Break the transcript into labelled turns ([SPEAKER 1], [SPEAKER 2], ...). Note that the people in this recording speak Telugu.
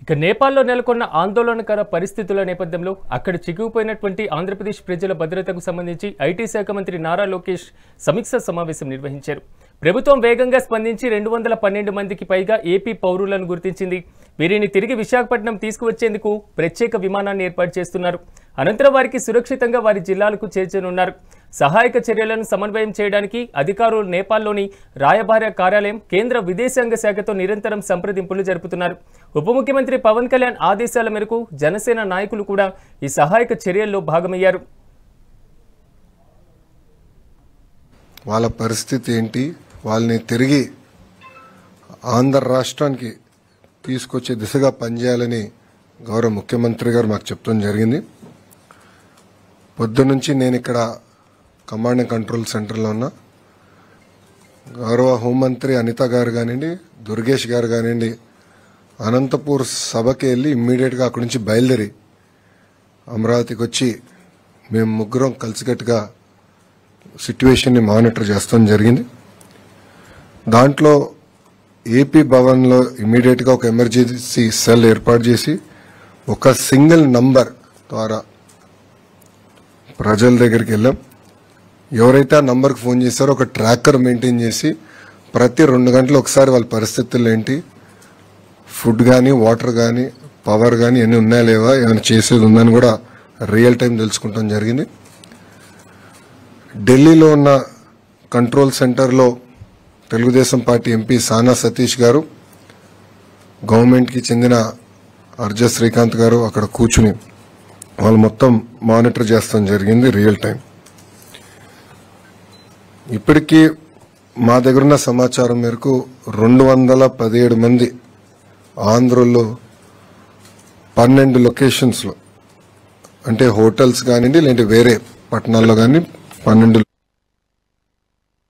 [SPEAKER 1] ఇక నేపాల్లో నెలకొన్న ఆందోళనకర పరిస్థితుల నేపథ్యంలో అక్కడ చిక్కుకుపోయినటువంటి ఆంధ్రప్రదేశ్ ప్రజల భద్రతకు సంబంధించి ఐటీ శాఖ మంత్రి నారా లోకేష్ సమీక్ష సమావేశం నిర్వహించారు. ప్రభుత్వం వేగంగా స్పందించి 212 మందికి పైగా ఏపీ పౌరులను గుర్తించింది. వీరిని తిరిగి విశాఖపట్నం తీసుకువచ్చేందుకు ప్రత్యేక విమానాన్ని ఏర్పాటు చేస్తున్నారు. అనంతరం వారికి సురక్షితంగా వారి జిల్లాలకు చేర్చనున్నారు. సహాయక చర్యలను సమన్వయం చేయడానికి అధికారులు నేపాల్లోని రాయబార కార్యాలయం, కేంద్ర విదేశాంగ శాఖతో నిరంతరం సంప్రదింపులు జరుపుతున్నారు. ఉప ముఖ్యమంత్రి పవన్ కళ్యాణ్ ఆదేశాల మేరకు జనసేన నాయకులు కూడా ఈ సహాయక చర్యల్లో భాగమయ్యారు.
[SPEAKER 2] వాళ్ళ పరిస్థితి ఏంటి, వాళ్ళని తిరిగి ఆంధ్ర రాష్ట్రానికి తీసుకొచ్చే దిశగా పనిచేయాలని గౌరవ ముఖ్యమంత్రి గారు మాకు చెప్తాం జరిగింది. పొద్దునుంచి నేను ఇక్కడ కమాండ్ అండ్ కంట్రోల్ సెంటర్లో ఉన్న గౌరవ హోంమంత్రి అనిత గారు కానివ్వండి, దుర్గేష్ గారు కానివ్వండి, అనంతపూర్ సభకి వెళ్ళి ఇమ్మీడియట్గా అక్కడి నుంచి బయలుదేరి అమరావతికి వచ్చి మేము ముగ్గురం కలిసికట్టుగా సిట్యువేషన్ని మానిటర్ చేస్తాం జరిగింది. దాంట్లో ఏపీ భవన్లో ఇమ్మీడియట్గా ఒక ఎమర్జెన్సీ సెల్ ఏర్పాటు చేసి ఒక సింగిల్ నంబర్ ద్వారా ప్రజల దగ్గరికి వెళ్ళాం. ఎవరైతే ఆ నంబర్కి ఫోన్ చేస్తారో ఒక ట్రాకర్ మెయింటైన్ చేసి ప్రతి 2 గంటలు ఒకసారి వాళ్ళ పరిస్థితులు ఏంటి, ఫుడ్ కానీ, వాటర్ కానీ, పవర్ కానీ ఎన్ని ఉన్నాయా లేవా, ఏమైనా చేసేది ఉందని కూడా రియల్ టైం తెలుసుకుంటాం జరిగింది. ఢిల్లీలో ఉన్న కంట్రోల్ సెంటర్లో తెలుగుదేశం పార్టీ ఎంపీ సానా సతీష్ గారు, గవర్నమెంట్కి చెందిన అర్జ శ్రీకాంత్ గారు అక్కడ కూర్చుని వాళ్ళు మొత్తం మానిటర్ చేస్తాం జరిగింది రియల్ టైం. ఇప్పటికీ మా దగ్గరున్న సమాచారం మేరకు 217 మంది ఆంధ్రలో 12 లొకేషన్స్లో, అంటే హోటల్స్ కానివ్వండి లేదంటే వేరే పట్టణాల్లో కానీ 12